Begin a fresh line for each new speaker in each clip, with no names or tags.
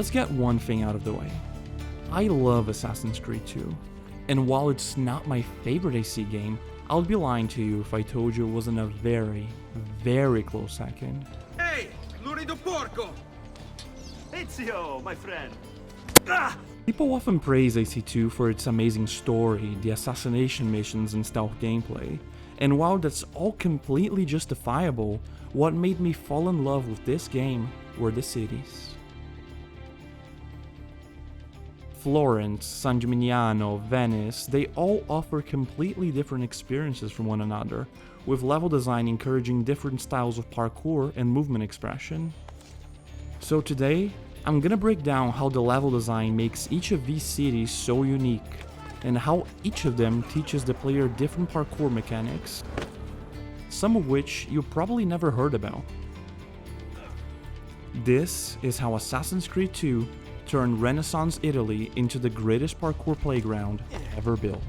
let's get one thing out of the way. I love Assassin's Creed 2, and while it's not my favorite AC game, I'll be lying to you if I told you it wasn't a very, very close second.
Hey, lurido porco!
Ezio, my friend.
Ah!
People often praise AC2 for its amazing story, the assassination missions and stealth gameplay, and while that's all completely justifiable, what made me fall in love with this game were the cities. Florence, San Gimignano, Venice, they all offer completely different experiences from one another, with level design encouraging different styles of parkour and movement expression. So today, I'm gonna break down how the level design makes each of these cities so unique, and how each of them teaches the player different parkour mechanics, some of which you probably never heard about. This is how Assassin's Creed 2 turned Renaissance Italy into the greatest parkour playground ever built.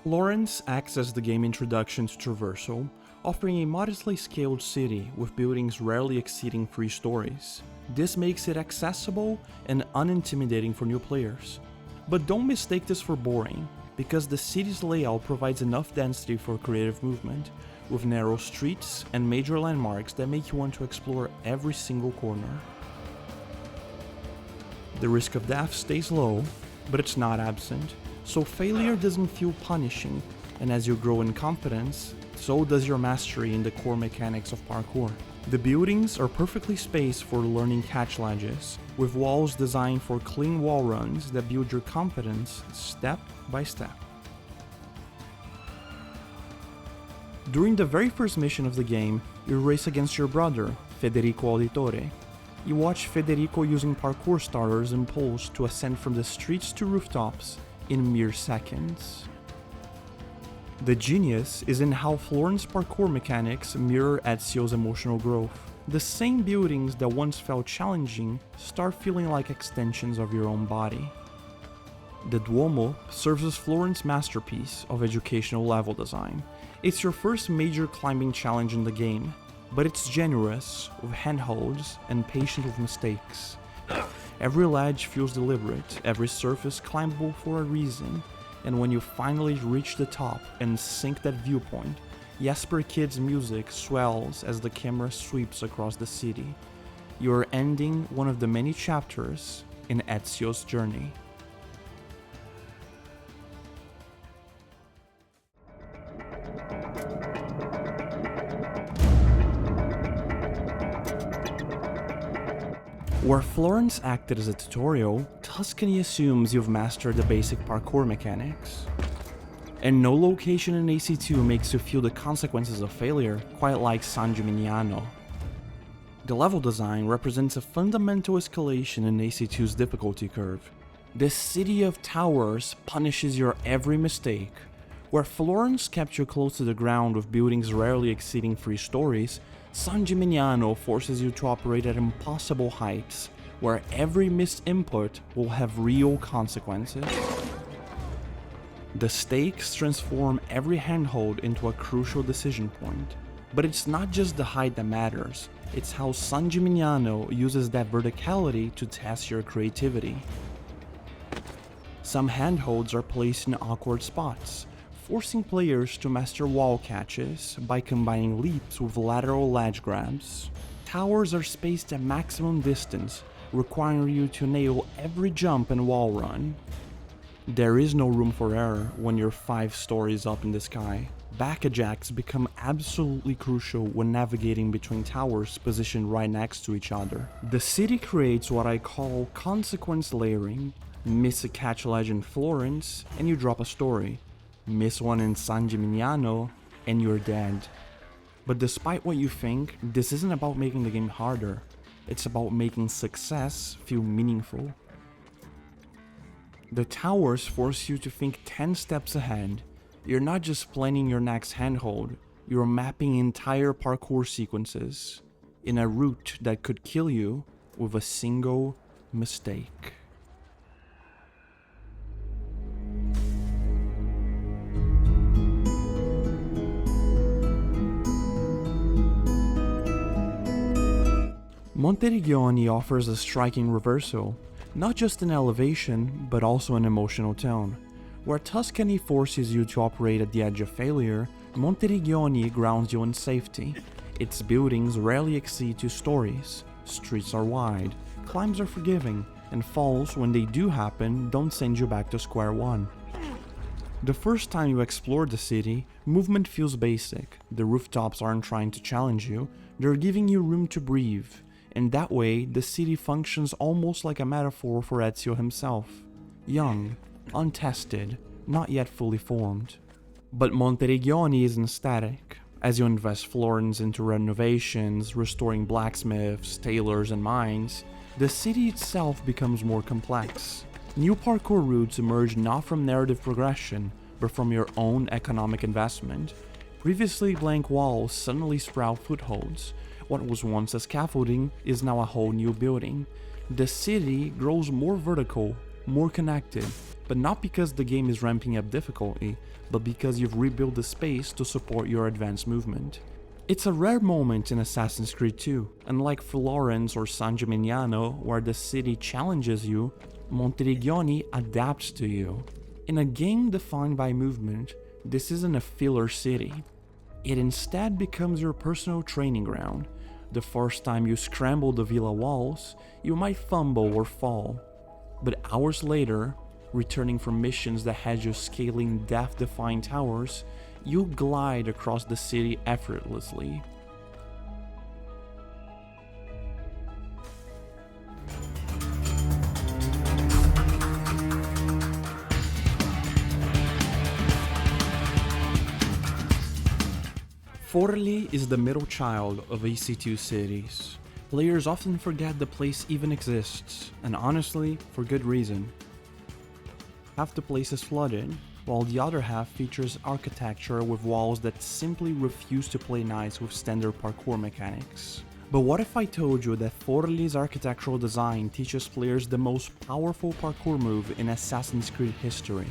Florence acts as the game introduction to traversal, offering a modestly scaled city with buildings rarely exceeding 3 stories. This makes it accessible and unintimidating for new players. But don't mistake this for boring, because the city's layout provides enough density for creative movement, with narrow streets and major landmarks that make you want to explore every single corner. The risk of death stays low, but it's not absent, so failure doesn't feel punishing, and as you grow in confidence, so does your mastery in the core mechanics of parkour. The buildings are perfectly spaced for learning catch ledges, with walls designed for clean wall runs that build your confidence step by step. During the very first mission of the game, you race against your brother, Federico Auditore. You watch Federico using parkour starters and poles to ascend from the streets to rooftops in mere seconds. The genius is in how Florence parkour mechanics mirror Ezio's emotional growth. The same buildings that once felt challenging start feeling like extensions of your own body. The Duomo serves as Florence's masterpiece of educational level design. It's your first major climbing challenge in the game, but it's generous with handholds and patient with mistakes. Every ledge feels deliberate, every surface climbable for a reason, and when you finally reach the top and sink that viewpoint, Jesper Kid's music swells as the camera sweeps across the city. You are ending one of the many chapters in Ezio's journey. Where Florence acted as a tutorial, Tuscany assumes you've mastered the basic parkour mechanics. And no location in AC2 makes you feel the consequences of failure quite like San Gimignano. The level design represents a fundamental escalation in AC2's difficulty curve. The city of towers punishes your every mistake. Where Florence kept you close to the ground with buildings rarely exceeding 3 stories, San Gimignano forces you to operate at impossible heights, where every missed input will have real consequences. The stakes transform every handhold into a crucial decision point. But it's not just the height that matters, it's how San Gimignano uses that verticality to test your creativity. Some handholds are placed in awkward spots, forcing players to master wall catches by combining leaps with lateral ledge grabs. Towers are spaced at maximum distance, requiring you to nail every jump and wall run. There is no room for error when you're 5 stories up in the sky. Backjacks become absolutely crucial when navigating between towers positioned right next to each other. The city creates what I call consequence layering. Miss a catch ledge in Florence, and you drop a story. Miss one in San Gimignano, and you're dead. But despite what you think, this isn't about making the game harder. It's about making success feel meaningful. The towers force you to think 10 steps ahead. You're not just planning your next handhold, you're mapping entire parkour sequences in a route that could kill you with a single mistake. Monteriggioni offers a striking reversal, not just in elevation, but also in emotional tone. Where Tuscany forces you to operate at the edge of failure, Monteriggioni grounds you in safety. Its buildings rarely exceed 2 stories, streets are wide, climbs are forgiving, and falls, when they do happen, don't send you back to square one. The first time you explore the city, movement feels basic. The rooftops aren't trying to challenge you, they're giving you room to breathe. And that way, the city functions almost like a metaphor for Ezio himself. Young, untested, not yet fully formed. But Monteriggioni isn't static. As you invest Florence into renovations, restoring blacksmiths, tailors, and mines, the city itself becomes more complex. New parkour routes emerge not from narrative progression, but from your own economic investment. Previously blank walls suddenly sprout footholds. What was once a scaffolding is now a whole new building. The city grows more vertical, more connected, but not because the game is ramping up difficulty, but because you've rebuilt the space to support your advanced movement. It's a rare moment in Assassin's Creed 2. Unlike Florence or San Gimignano, where the city challenges you, Monteriggioni adapts to you. In a game defined by movement, this isn't a filler city. It instead becomes your personal training ground. The first time you scramble the villa walls, you might fumble or fall. But hours later, returning from missions that had you scaling death-defying towers, you glide across the city effortlessly. Forlì is the middle child of AC2 cities. Players often forget the place even exists, and honestly, for good reason. Half the place is flooded, while the other half features architecture with walls that simply refuse to play nice with standard parkour mechanics. But what if I told you that Forlì's architectural design teaches players the most powerful parkour move in Assassin's Creed history?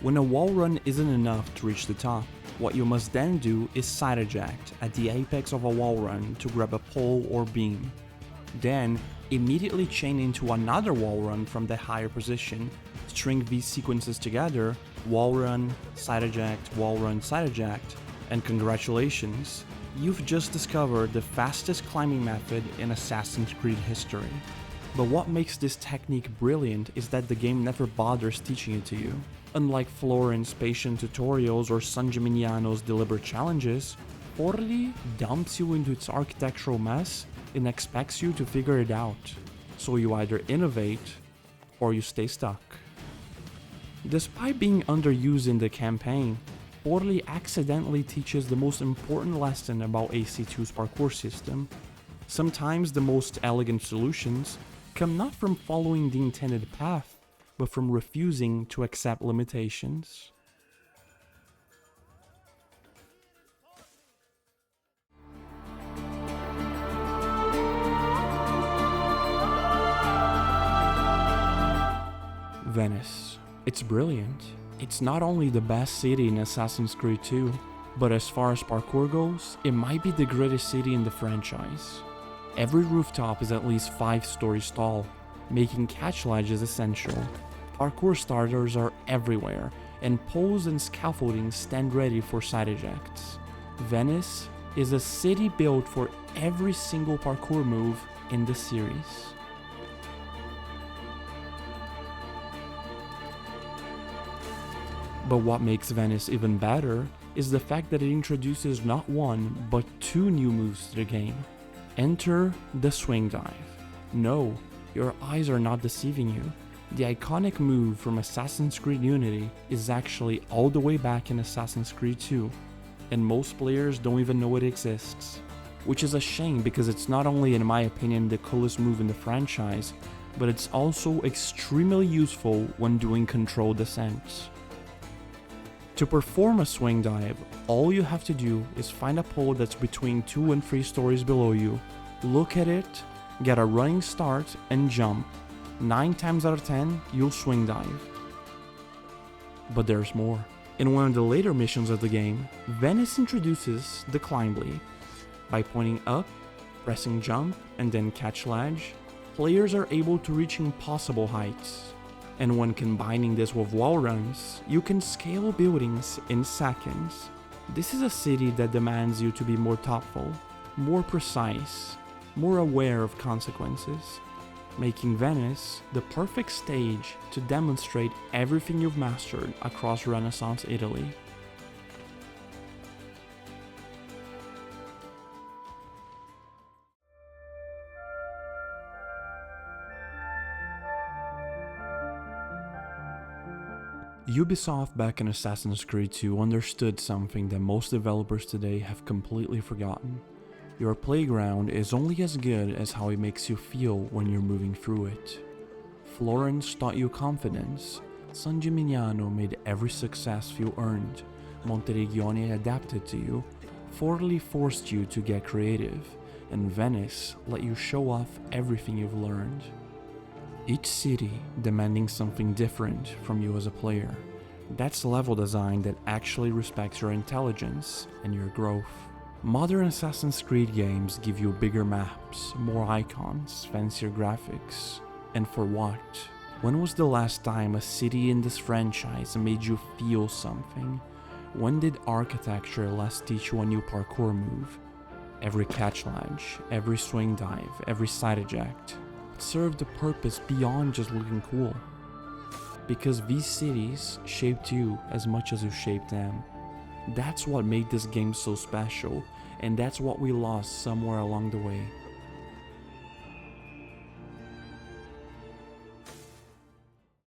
When a wall run isn't enough to reach the top, what you must then do is side eject at the apex of a wall run to grab a pole or beam. Then, immediately chain into another wall run from the higher position, string these sequences together, wall run, side eject, wall run, side eject, and congratulations, you've just discovered the fastest climbing method in Assassin's Creed history. But what makes this technique brilliant is that the game never bothers teaching it to you. Unlike Florence's patient tutorials or San Gimignano's deliberate challenges, Forlì dumps you into its architectural mess and expects you to figure it out. So you either innovate or you stay stuck. Despite being underused in the campaign, Forlì accidentally teaches the most important lesson about AC2's parkour system. Sometimes the most elegant solutions come not from following the intended path, but from refusing to accept limitations. Venice. It's brilliant. It's not only the best city in Assassin's Creed 2, but as far as parkour goes, it might be the greatest city in the franchise. Every rooftop is at least 5 stories tall, making catch ledges essential. Parkour starters are everywhere, and poles and scaffolding stand ready for side ejects. Venice is a city built for every single parkour move in the series. But what makes Venice even better is the fact that it introduces not 1, but 2 new moves to the game. Enter the swing dive. No, your eyes are not deceiving you. The iconic move from Assassin's Creed Unity is actually all the way back in Assassin's Creed 2, and most players don't even know it exists. Which is a shame because it's not only, in my opinion, the coolest move in the franchise, but it's also extremely useful when doing controlled descents. To perform a swing dive, all you have to do is find a pole that's between 2 and 3 stories below you, look at it, get a running start, and jump. 9 times out of 10, you'll swing dive. But there's more. In one of the later missions of the game, Venice introduces the climb leap. By pointing up, Pressing jump and then catch ledge, players are able to reach impossible heights. And when combining this with wall runs, you can scale buildings in seconds. This is a city that demands you to be more thoughtful, more precise, more aware of consequences, making Venice the perfect stage to demonstrate everything you've mastered across Renaissance Italy. Ubisoft back in Assassin's Creed 2 understood something that most developers today have completely forgotten. Your playground is only as good as how it makes you feel when you're moving through it. Florence taught you confidence, San Gimignano made every success feel earned, Monteriggioni adapted to you, Forlì forced you to get creative, and Venice let you show off everything you've learned. Each city demanding something different from you as a player. That's level design that actually respects your intelligence and your growth. Modern Assassin's Creed games give you bigger maps, more icons, fancier graphics. And for what? When was the last time a city in this franchise made you feel something? When did architecture last teach you a new parkour move? Every catch ledge, every swing dive, every side eject served a purpose beyond just looking cool. Because these cities shaped you as much as you shaped them. That's what made this game so special, and that's what we lost somewhere along the way.